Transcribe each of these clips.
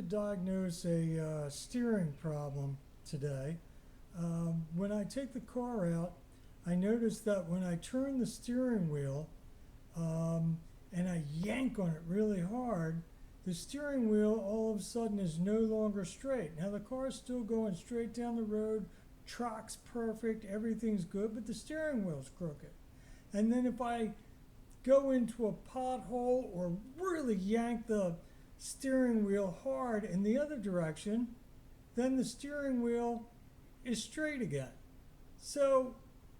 diagnose a steering problem today. When I take the car out, I notice that when I turn the steering wheel and I yank on it really hard, the steering wheel all of a sudden is no longer straight. Now the car is still going straight down the road, track's perfect, everything's good, but the steering wheel's crooked. And then if I go into a pothole or really yank the steering wheel hard in the other direction, then the steering wheel is straight again. So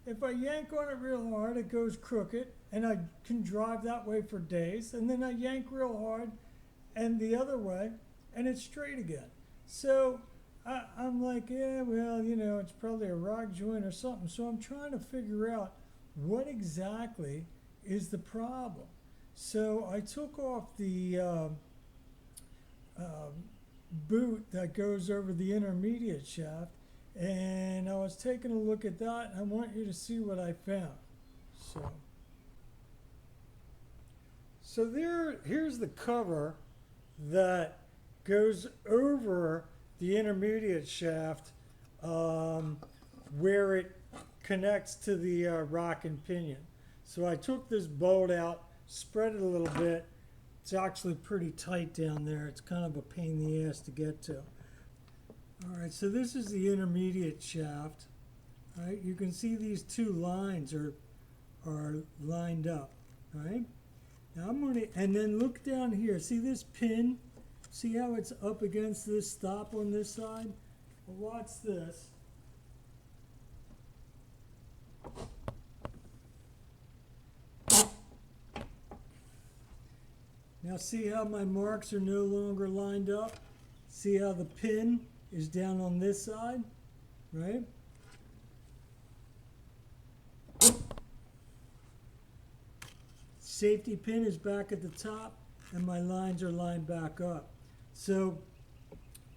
if I yank on it real hard, it goes crooked, and I can drive that way for days. And then I yank real hard and the other way, and it's straight again. So I'm like, yeah, well, it's probably a rock joint or something. So I'm trying to figure out what exactly is the problem. So I took off the boot that goes over the intermediate shaft, and I was taking a look at that, and I want you to see what I found. So here's the cover that goes over the intermediate shaft where it connects to the rock and pinion. So I took this bolt out, spread it a little bit. It's actually pretty tight down there. It's kind of a pain in the ass to get to. All right, so this is the intermediate shaft. All right, you can see these two lines are lined up. All right. Now and then look down here. See this pin? See how it's up against this stop on this side? Well, watch this. Now see how my marks are no longer lined up? See how the pin is down on this side, right? Safety pin is back at the top, and my lines are lined back up. So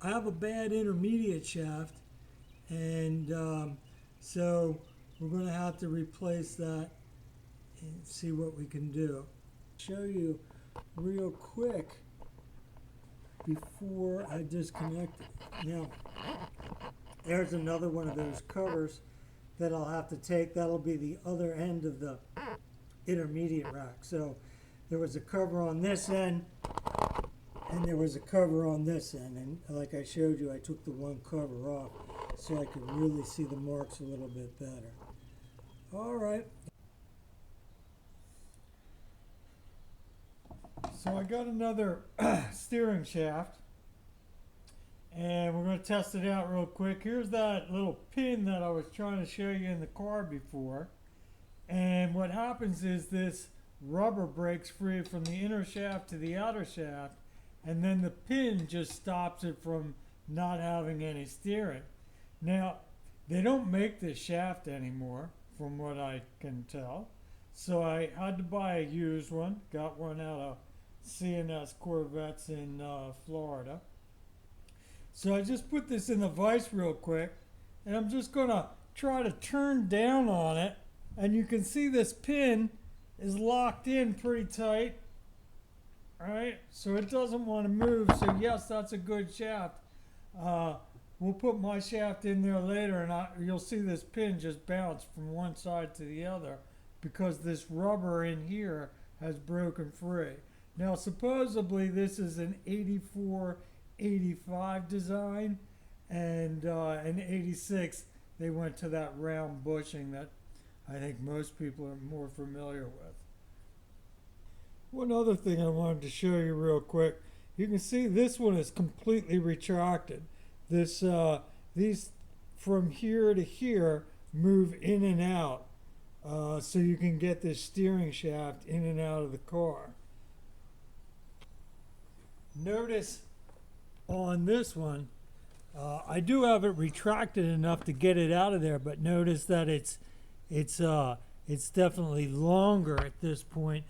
I have a bad intermediate shaft, and so we're going to have to replace that and see what we can do. Show you real quick before I disconnect it. Now, there's another one of those covers that I'll have to take. That'll be the other end of the intermediate rack. So there was a cover on this end, and there was a cover on this end. And like I showed you, I took the one cover off so I could really see the marks a little bit better. All right. So I got another steering shaft, and we're going to test it out real quick. Here's that little pin that I was trying to show you in the car before. And what happens is this rubber breaks free from the inner shaft to the outer shaft, and then the pin just stops it from not having any steering. Now, they don't make this shaft anymore, from what I can tell. So I had to buy a used one, got one out of C4 Corvettes in Florida. So I just put this in the vise real quick, and I'm just going to try to turn down on it, and you can see this pin is locked in pretty tight. All right, so it doesn't want to move. So yes, that's a good shaft. We'll put my shaft in there later, and you'll see this pin just bounce from one side to the other because this rubber in here has broken free. Now, supposedly this is an 84, 85 design, and in 86 they went to that round bushing that I think most people are more familiar with. One other thing I wanted to show you real quick. You can see this one is completely retracted. These from here to here move in and out, so you can get this steering shaft in and out of the car. Notice on this one, I do have it retracted enough to get it out of there, but notice that it's definitely longer at this point.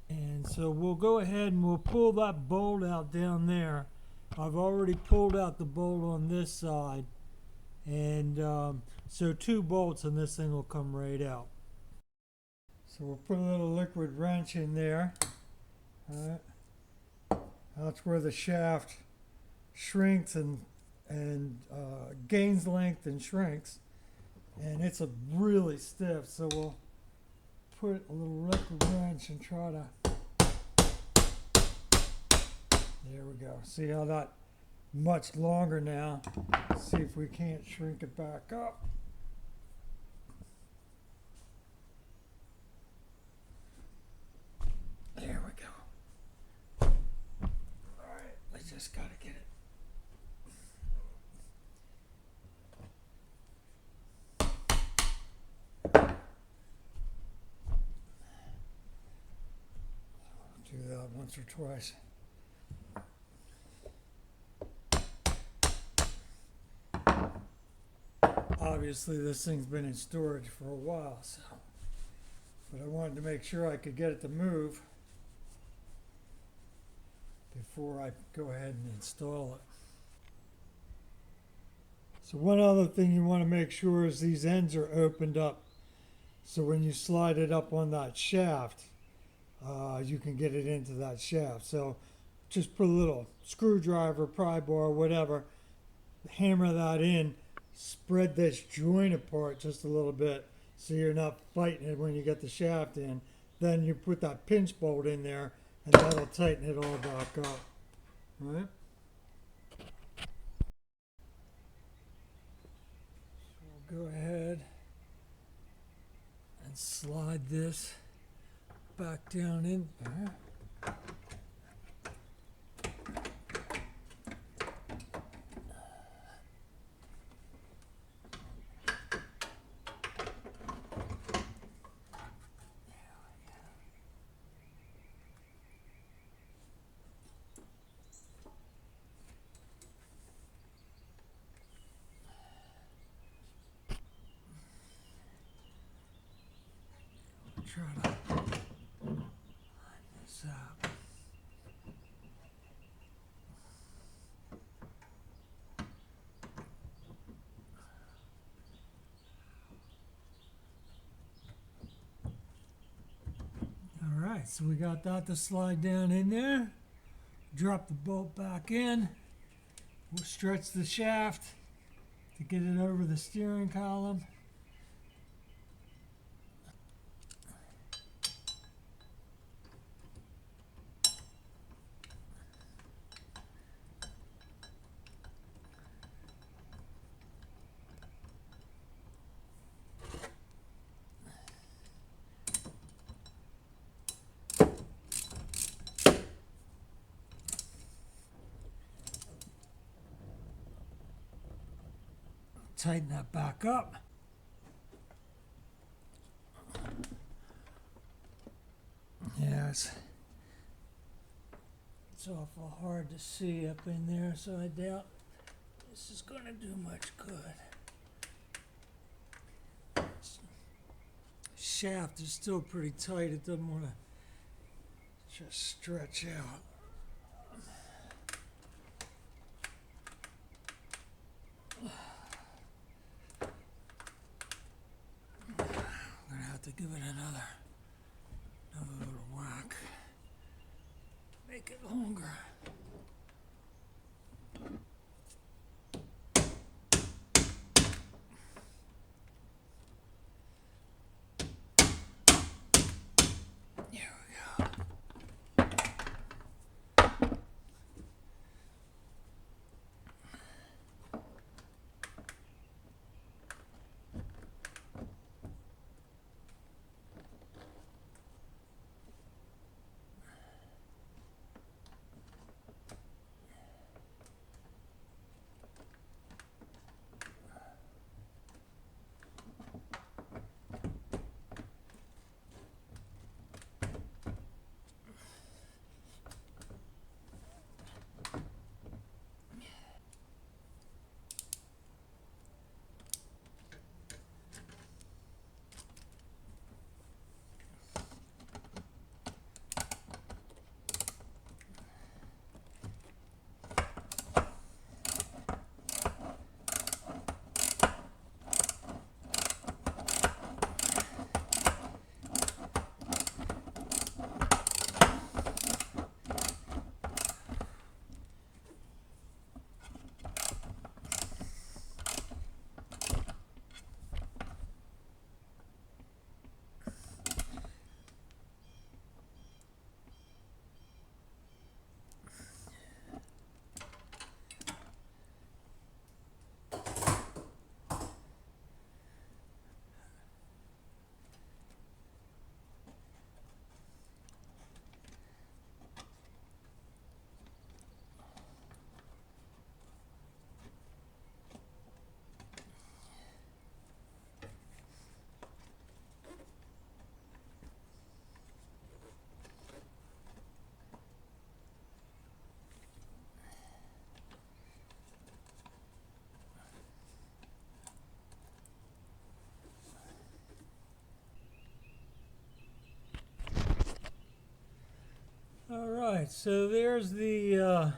And so we'll go ahead and we'll pull that bolt out down there. I've already pulled out the bolt on this side, and so 2 bolts and this thing will come right out. So we'll put a little liquid wrench in there. That's where the shaft shrinks and gains length and shrinks, and it's a really stiff. So we'll put a little liquid wrench and try to. There we go. See how that much longer now. See if we can't shrink it back up. There we go. All right, we just gotta get it. Do that once or twice. Obviously this thing's been in storage for a while, so, but I wanted to make sure I could get it to move before I go ahead and install it. So one other thing you want to make sure is these ends are opened up, so when you slide it up on that shaft, you can get it into that shaft. So just put a little screwdriver, pry bar, whatever, hammer that in, spread this joint apart just a little bit so you're not fighting it when you get the shaft in. Then you put that pinch bolt in there and that'll tighten it all back up. All right? So we'll go ahead and slide this back down in there. Try to line this up. All right, so we got that to slide down in there. Drop the bolt back in. We'll stretch the shaft to get it over the steering column. Tighten that back up. Yes, it's awful hard to see up in there, so I doubt this is going to do much good. Shaft is still pretty tight. It doesn't want to just stretch out. I'm gonna have to give it another little whack. Make it longer. There we go. Alright, so there's the,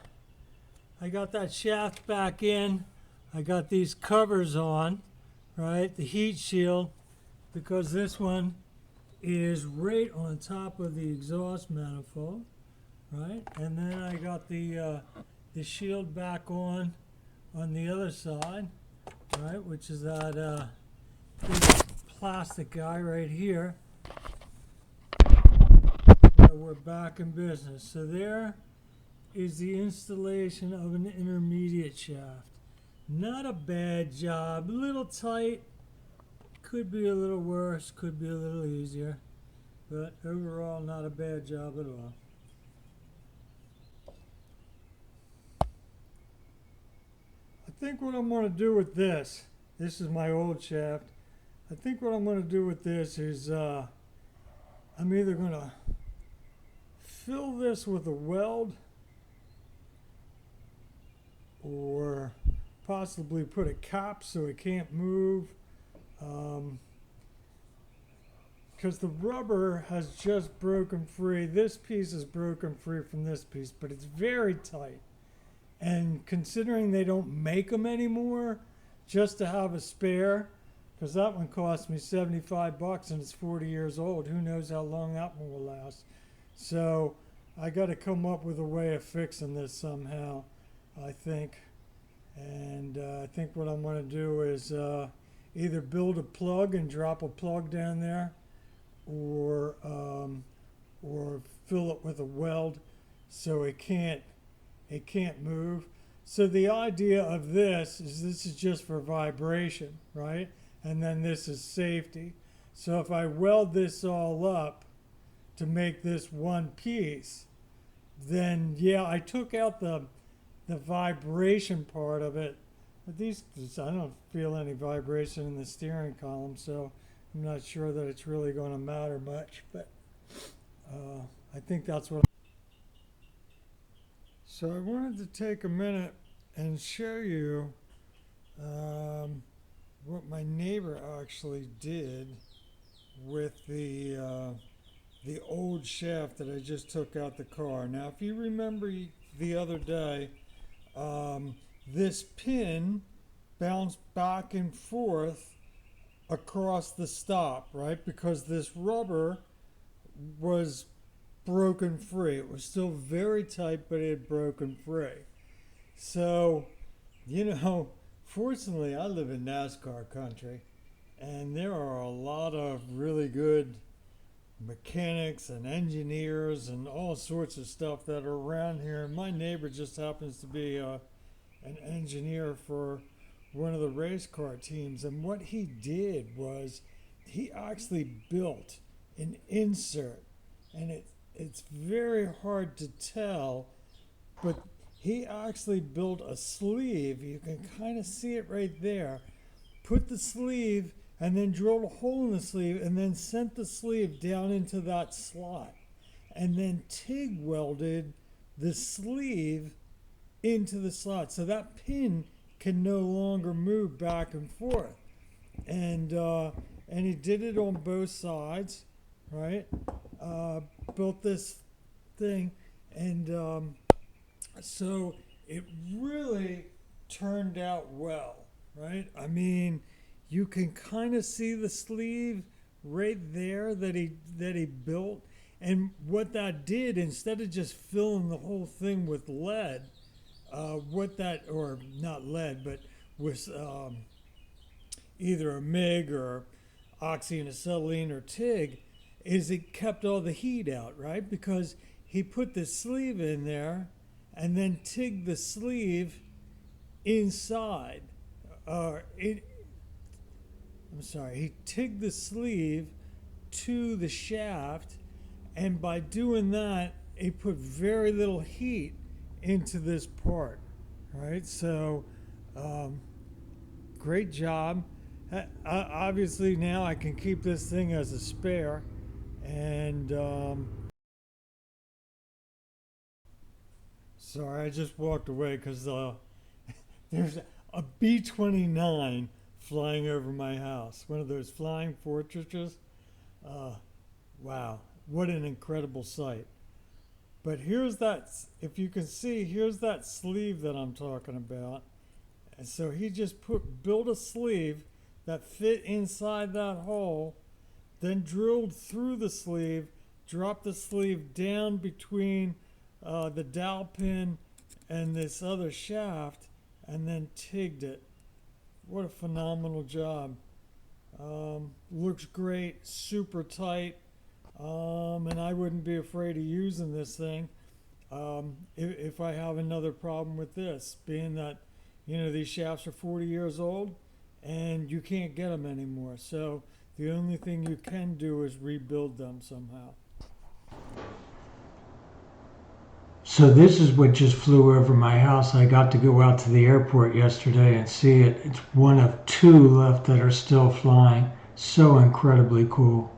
I got that shaft back in. I got these covers on, right? The heat shield, because this one is right on top of the exhaust manifold, right? And then I got the shield back on the other side, right? Which is that big plastic guy right here. So we're back in business. So there is the installation of an intermediate shaft. Not a bad job, a little tight, could be a little worse, could be a little easier, but overall not a bad job at all. I think what I'm going to do with this is my old shaft. I think what I'm going to do with this is I'm either going to fill this with a weld or possibly put a cap so it can't move, because the rubber has just broken free. This piece is broken free from this piece, but it's very tight. And considering they don't make them anymore, just to have a spare, because that one cost me 75 bucks and it's 40 years old. Who knows how long that one will last. So I got to come up with a way of fixing this somehow, I think. And I think what I'm going to do is either build a plug and drop a plug down there, or fill it with a weld so it can't move. So the idea of this is just for vibration, right? And then this is safety. So if I weld this all up to make this one piece, then yeah, I took out the vibration part of it, but I don't feel any vibration in the steering column, so I'm not sure that it's really going to matter much, but I think that's what. So I wanted to take a minute and show you what my neighbor actually did with the old shaft that I just took out the car. Now, if you remember the other day, this pin bounced back and forth across the stop, right? Because this rubber was broken free. It was still very tight, but it had broken free. So, fortunately, I live in NASCAR country, and there are a lot of really good mechanics and engineers and all sorts of stuff that are around here. And my neighbor just happens to be an engineer for one of the race car teams. And what he did was he actually built an insert, and it's very hard to tell, but he actually built a sleeve. You can kind of see it right there. Put the sleeve and then drilled a hole in the sleeve and then sent the sleeve down into that slot, and then TIG welded the sleeve into the slot so that pin can no longer move back and forth. And he did it on both sides, right? Built this thing, and so it really turned out well, right? I mean, you can kind of see the sleeve right there that he built. And what that did, instead of just filling the whole thing with lead, or not lead, but with either a MIG or oxy and acetylene or TIG, is it kept all the heat out, right? Because he put the sleeve in there and then TIGged the sleeve inside. He TIGged the sleeve to the shaft, and by doing that, he put very little heat into this part, right? So, great job. Obviously, now I can keep this thing as a spare, and sorry, I just walked away because there's a B-29 flying over my house, one of those flying fortresses. Wow, what an incredible sight. But here's that, if you can see, here's that sleeve that I'm talking about. And so he just built a sleeve that fit inside that hole, then drilled through the sleeve, dropped the sleeve down between the dowel pin and this other shaft, and then tigged it. What a phenomenal job. Looks great, super tight. And I wouldn't be afraid of using this thing if I have another problem with this, being that, you know, these shafts are 40 years old and you can't get them anymore. So the only thing you can do is rebuild them somehow. So this is what just flew over my house. I got to go out to the airport yesterday and see it. It's one of two left that are still flying. So incredibly cool.